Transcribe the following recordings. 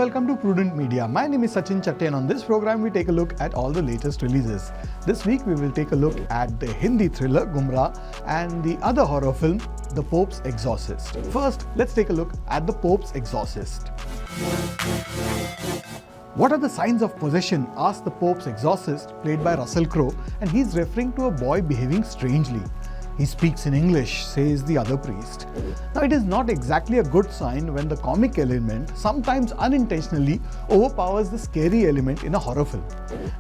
welcome to Prudent Media. My name is Sachin Chatte and on this program we take a look at all the latest releases. This week we will take a look at the Hindi thriller Gumraah and the other horror film The Pope's Exorcist. First, let's take a look at The Pope's Exorcist. What are the signs of possession? Asks the Pope's Exorcist, played by Russell Crowe, and he's referring to a boy behaving strangely. He speaks in English, says the other priest. Now, it is not exactly a good sign when the comic element, sometimes unintentionally, overpowers the scary element in a horror film.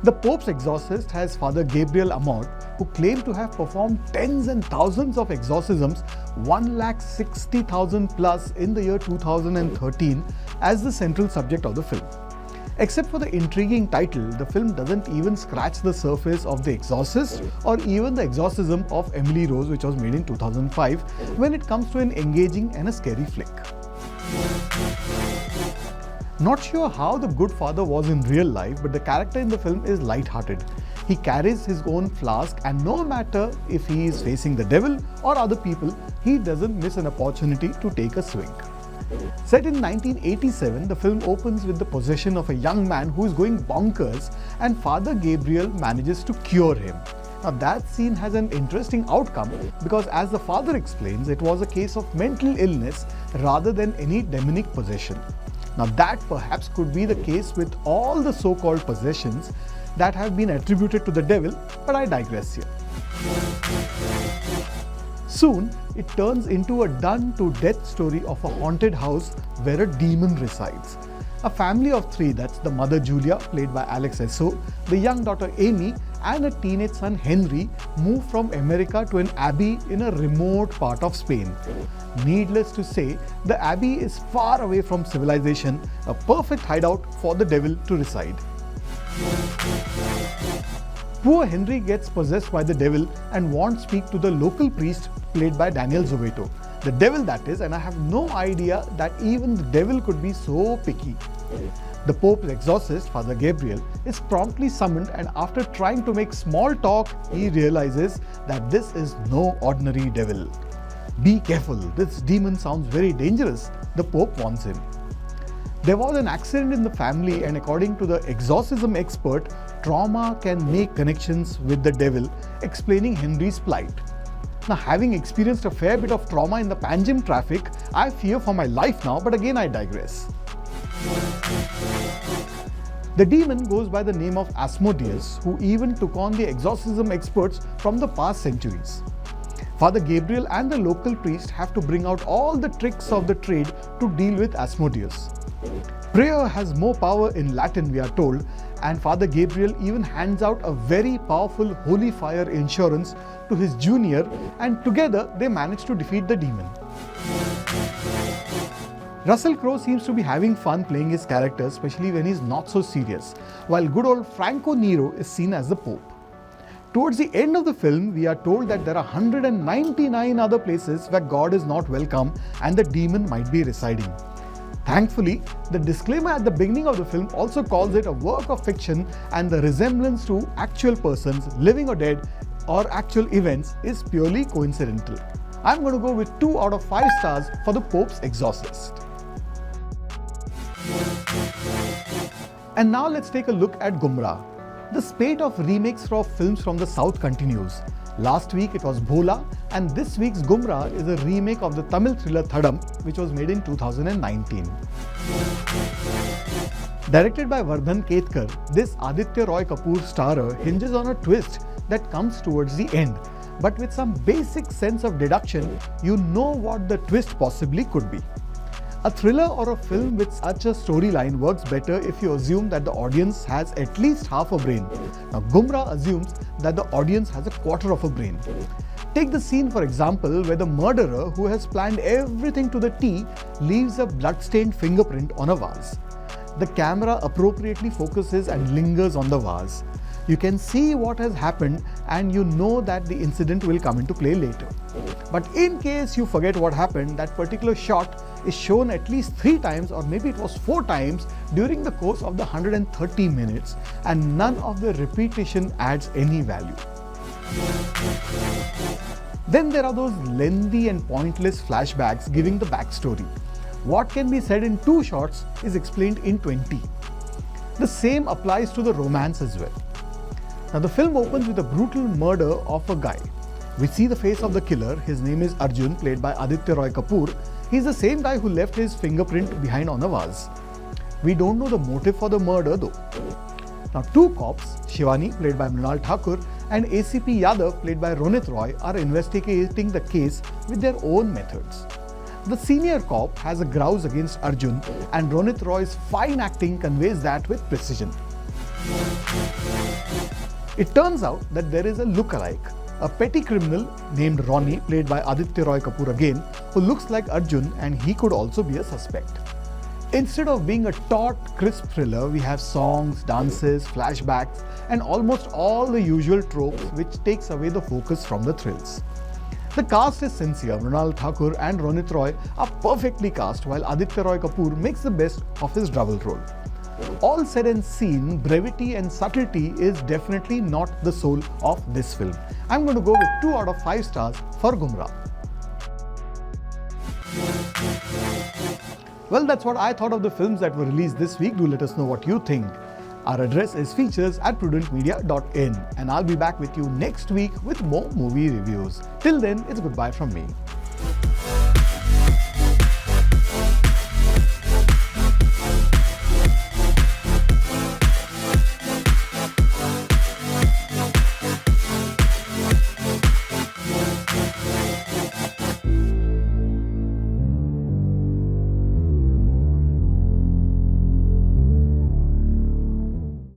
The Pope's Exorcist has Father Gabriel Amor, who claimed to have performed tens and thousands of exorcisms, 160,000 plus in the year 2013, as the central subject of the film. Except for the intriguing title, the film doesn't even scratch the surface of The Exorcist or even The Exorcism of Emily Rose, which was made in 2005, when it comes to an engaging and a scary flick. Not sure how the good father was in real life, but the character in the film is light-hearted. He carries his own flask, and no matter if he is facing the devil or other people, he doesn't miss an opportunity to take a swing. Set in 1987, the film opens with the possession of a young man who is going bonkers, and Father Gabriel manages to cure him. Now that scene has an interesting outcome because, as the father explains, it was a case of mental illness rather than any demonic possession. Now that perhaps could be the case with all the so-called possessions that have been attributed to the devil, but I digress here. Soon, it turns into a done-to-death story of a haunted house where a demon resides. A family of three, that's the mother Julia, played by Alex Esso, the young daughter Amy, and a teenage son Henry, move from America to an abbey in a remote part of Spain. Needless to say, the abbey is far away from civilization, a perfect hideout for the devil to reside. Poor Henry gets possessed by the devil and won't speak to the local priest, played by Daniel Zovetto. The devil, that is, and I have no idea that even the devil could be so picky. The Pope's exorcist, Father Gabriel, is promptly summoned, and after trying to make small talk, he realizes that this is no ordinary devil. Be careful, this demon sounds very dangerous, the Pope warns him. There was an accident in the family, and according to the exorcism expert, trauma can make connections with the devil, explaining Henry's plight. Now, having experienced a fair bit of trauma in the Panjim traffic, I fear for my life now, but again I digress. The demon goes by the name of Asmodeus, who even took on the exorcism experts from the past centuries. Father Gabriel and the local priest have to bring out all the tricks of the trade to deal with Asmodeus. Prayer has more power in Latin, we are told, and Father Gabriel even hands out a very powerful holy fire insurance to his junior, and together they manage to defeat the demon. Russell Crowe seems to be having fun playing his character, especially when he's not so serious, while good old Franco Nero is seen as the Pope. Towards the end of the film, we are told that there are 199 other places where God is not welcome and the demon might be residing. Thankfully, the disclaimer at the beginning of the film also calls it a work of fiction, and the resemblance to actual persons, living or dead, or actual events is purely coincidental. I'm going to go with 2 out of 5 stars for The Pope's Exorcist. And now let's take a look at Gumraah. The spate of remakes of films from the South continues. Last week it was Bhola, and this week's Gumraah is a remake of the Tamil thriller Thadam, which was made in 2019. Directed by Vardhan Ketkar, this Aditya Roy Kapoor starrer hinges on a twist that comes towards the end. But with some basic sense of deduction, you know what the twist possibly could be. A thriller or a film with such a storyline works better if you assume that the audience has at least half a brain. Now, Gumraah assumes that the audience has a quarter of a brain. Take the scene, for example, where the murderer, who has planned everything to the T, leaves a blood-stained fingerprint on a vase. The camera appropriately focuses and lingers on the vase. You can see what has happened, and you know that the incident will come into play later. But in case you forget what happened, that particular shot is shown at least 3 times, or maybe it was 4 times, during the course of the 130 minutes, and none of the repetition adds any value. Then there are those lengthy and pointless flashbacks giving the backstory. what can be said in 2 shots is explained in 20. The same applies to the romance as well. Now the film opens with a brutal murder of a guy. We see the face of the killer. His name is Arjun, played by Aditya Roy Kapoor. He's the same guy who left his fingerprint behind on a vase. We don't know the motive for the murder though. Now 2 cops, Shivani, played by Mrinal Thakur, and ACP Yadav, played by Ronit Roy, are investigating the case with their own methods. The senior cop has a grouse against Arjun, and Ronit Roy's fine acting conveys that with precision. It turns out that there is a look-alike, a petty criminal named Ronnie, played by Aditya Roy Kapoor again, who looks like Arjun, and he could also be a suspect. Instead of being a taut, crisp thriller, we have songs, dances, flashbacks, and almost all the usual tropes which takes away the focus from the thrills. The cast is sincere. Mrinal Thakur and Ronit Roy are perfectly cast, while Aditya Roy Kapoor makes the best of his double role. All said and seen, brevity and subtlety is definitely not the soul of this film. I'm going to go with 2 out of 5 stars for Gumraah. Well, that's what I thought of the films that were released this week. Do let us know what you think. Our address is features@prudentmedia.in, and I'll be back with you next week with more movie reviews. Till then, it's goodbye from me.